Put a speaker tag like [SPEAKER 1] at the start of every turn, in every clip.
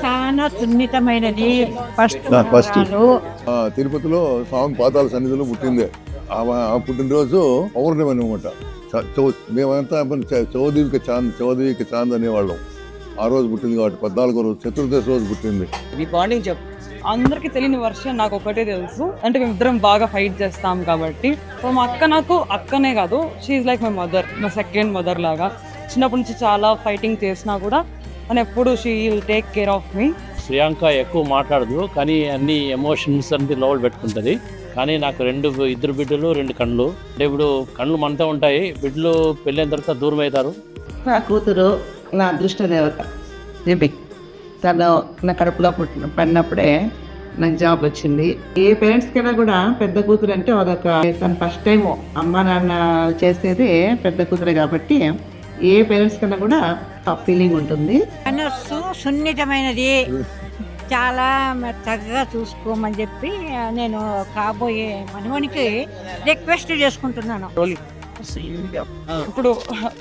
[SPEAKER 1] చాలా సున్నితమైనది. ఫస్ట్
[SPEAKER 2] తిరుపతిలో స్వామి పాతాల సన్నిధిలో పుట్టిందే. ఆమె పుట్టినరోజు పౌర్ణమి అనమాట. మేమంతా చౌదవిక చాంద్ అనేవాళ్ళం. ఆ రోజు పుట్టింది కాబట్టి 14వ రోజు చతుర్దశి రోజు పుట్టింది.
[SPEAKER 3] అందరికి తెలియని వర్షన్ నాకు ఒకటే తెలుసు, అంటే మేము ఇద్దరం బాగా ఫైట్ చేస్తాం కాబట్టి. సో మా అక్క నాకు అక్కనే కాదు, షీఈ్ లైక్ మై మదర్, నా సెకండ్ మదర్ లాగా. చిన్నప్పటి నుంచి చాలా ఫైటింగ్ చేసినా కూడా తను ఎప్పుడు she will take care of me.
[SPEAKER 4] Shriyanka ఎక్కువ మాట్లాడదు, కానీ అన్ని ఎమోషన్స్ అన్ని లోపల పెట్టుకుంటుంది. కానీ నాకు ఇద్దరు బిడ్డలు, 2 కళ్ళు. అంటే ఇప్పుడు కళ్ళు మనతో ఉంటాయి, బిడ్డలు పెళ్ళైన తర్వాత దూరం అవుతారు.
[SPEAKER 5] నా కూతురు నా అదృష్ట దేవత దీపి. తను నా కడుపులో పడినప్పుడే నాకు జాబ్ వచ్చింది. ఏ పేరెంట్స్ కైనా కూడా పెద్ద కూతురు అంటే అదొక, తను ఫస్ట్ టైం అమ్మ నాన్న చేసేది పెద్ద కూతురే కాబట్టి ఏ పేరెంట్స్ కన్నా కూడా ఫీలింగ్ ఉంటుంది.
[SPEAKER 1] మనస్సు సున్నితమైనది, చాలా చక్కగా చూసుకోమని చెప్పి నేను కాబోయే మనవనికి రిక్వెస్ట్ చేసుకుంటున్నాను.
[SPEAKER 3] ఇప్పుడు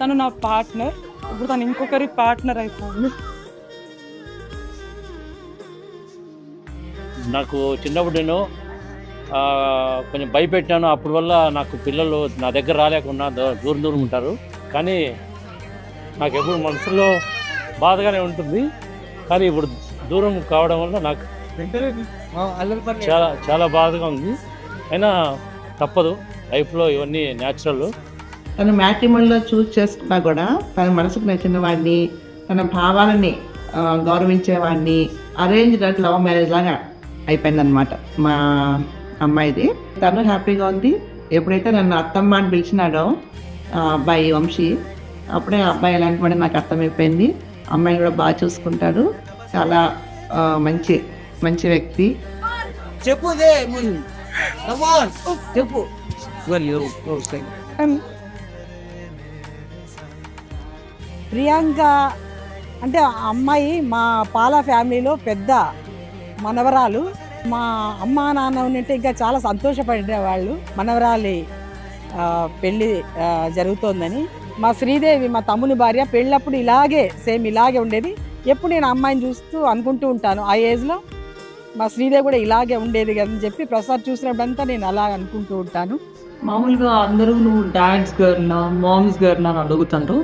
[SPEAKER 3] తను నా పార్ట్నర్, ఇప్పుడు తను ఇంకొకరి పార్ట్నర్ అయిపోయింది.
[SPEAKER 4] నాకు చిన్నప్పుడు నేను కొంచెం భయపెట్టాను. అప్పటి వల్ల నాకు పిల్లలు నా దగ్గర రాలేకుండా దూరం ఉంటారు. కానీ నాకు ఎప్పుడు మనసులో బాధగానే ఉంటుంది. కానీ ఇప్పుడు దూరం కావడం వల్ల నాకు చాలా చాలా బాధగా ఉంది. అయినా తప్పదు, లైఫ్లో ఇవన్నీ న్యాచురల్.
[SPEAKER 5] తను మ్యాట్రిమోనీలో చూస్ చేసుకున్నా కూడా తన మనసుకు నచ్చిన వాడిని, తన భావాలని గౌరవించేవాడిని, అరేంజ్ లవ్ మ్యారేజ్ లాగా అయిపోయిందనమాట మా అమ్మాయిది. తను హ్యాపీగా ఉంది. ఎప్పుడైతే నన్ను అత్తమ్మ అని పిలిచినాడో అబ్బాయి వంశీ, అప్పుడే అబ్బాయి ఎలాంటి వాడు నాకు అర్థమైపోయింది. అమ్మాయిని కూడా బాగా చూసుకుంటాడు, చాలా మంచి మంచి వ్యక్తి.
[SPEAKER 6] చెప్పు
[SPEAKER 7] ప్రియాంక అంటే అమ్మాయి మా పాల ఫ్యామిలీలో పెద్ద మనవరాలు. మా అమ్మ నాన్న ఉంటే ఇంకా చాలా సంతోషపడేవాళ్ళు మనవరాలి పెళ్ళి జరుగుతోందని. మా శ్రీదేవి మా తమ్ముని భార్య పెళ్ళప్పుడు సేమ్ ఇలాగే ఉండేది. ఎప్పుడు నేను అమ్మాయిని చూస్తూ అనుకుంటూ ఉంటాను, ఆ ఏజ్లో మా శ్రీదేవి కూడా ఇలాగే ఉండేది అని చెప్పి ప్రసాద్ చూసినప్పుడంతా నేను అలా అనుకుంటూ ఉంటాను.
[SPEAKER 3] మామూలుగా అందరూ నువ్వు డాడ్స్ గర్నా మామ్స్ గర్నా అని అడుగుతారు,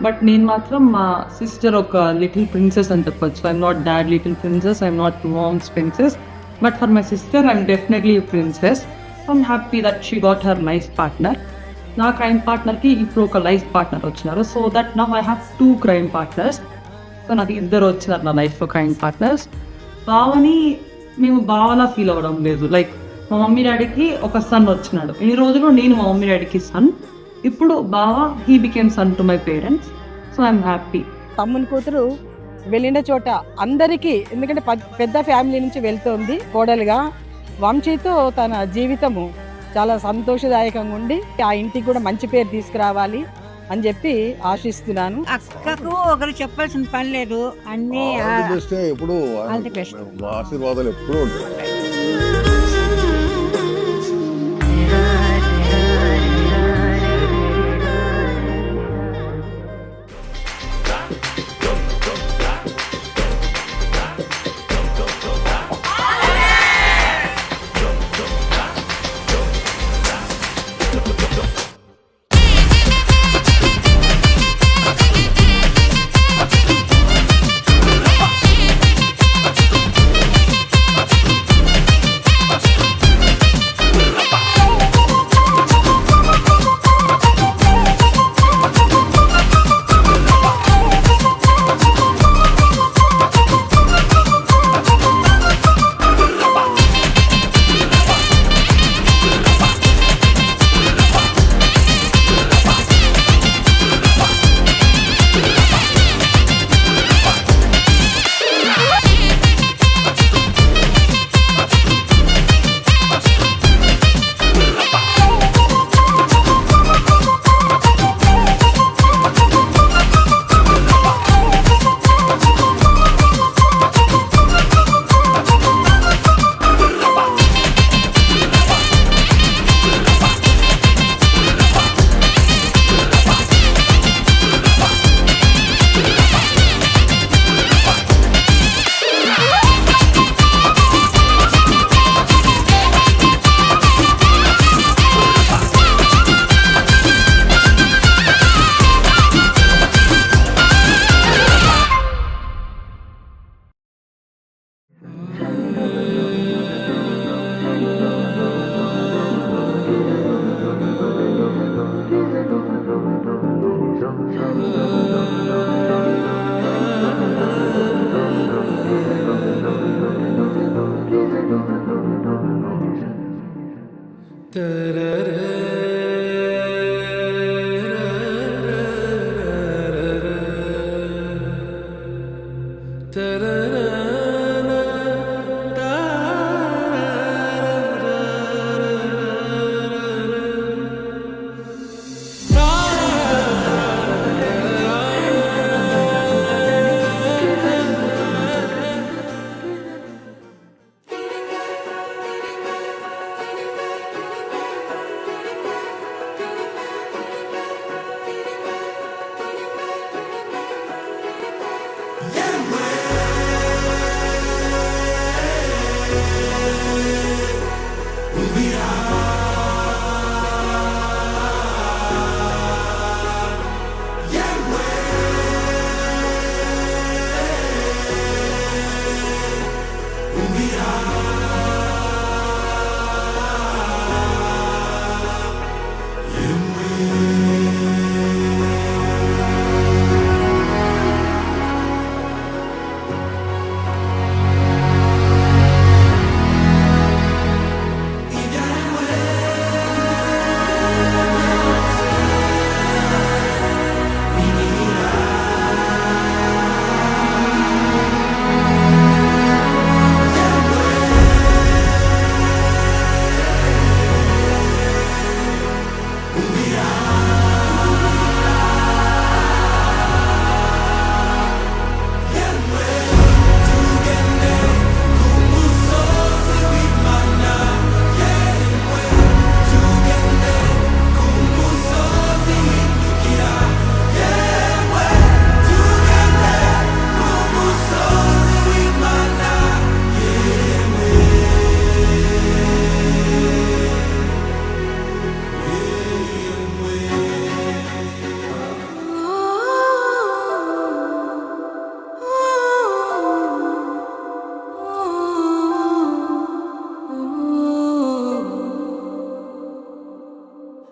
[SPEAKER 3] బట్ నేను మాత్రం మా సిస్టర్ ఒక లిటిల్ ప్రిన్సెస్ అని చెప్పొచ్చు. I'm not dad little princess, I'm not mom's princess, but for my sister I'm definitely princess. I'm happy that she got her nice partner. నా క్రైమ్ పార్ట్నర్కి ఇప్పుడు ఒక లైఫ్ పార్ట్నర్ వచ్చినారు. So that now I have 2 crime partners. So నాకు 2 వచ్చినారు నా లైఫ్లో crime partners. బావని మేము బావలా ఫీల్ అవ్వడం లేదు. లైక్ మా మమ్మీ డాడీకి ఒక సన్ వచ్చినాడు, ఈ రోజులో నేను మా మమ్మీ డాడీకి సన్. ఇప్పుడు బావ he became son to my parents. So I'm happy.
[SPEAKER 7] తమ్ముని కూతురు వెళ్ళిన చోట అందరికీ, ఎందుకంటే పెద్ద ఫ్యామిలీ నుంచి వెళ్తోంది కోడలుగా, వంశీతో తన జీవితము చాలా సంతోషదాయకంగా ఉండి ఆ ఇంటికి కూడా మంచి పేరు తీసుకురావాలి అని చెప్పి ఆశిస్తున్నాను.
[SPEAKER 1] అక్కకు ఒకరు చెప్పాల్సిన పని లేదు, అన్ని
[SPEAKER 2] ఎప్పుడు ఆశీర్వాదాలు ఎప్పుడు ఉంటాయి.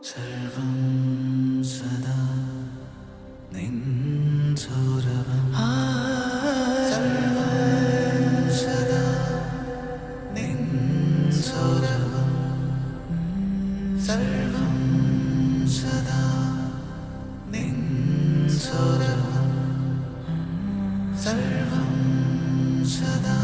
[SPEAKER 6] सर्वं सदा निन्सौरभम् सर्वं सदा निन्सौरभम् सर्वं सदा निन्सौरभम् सर्वं सदा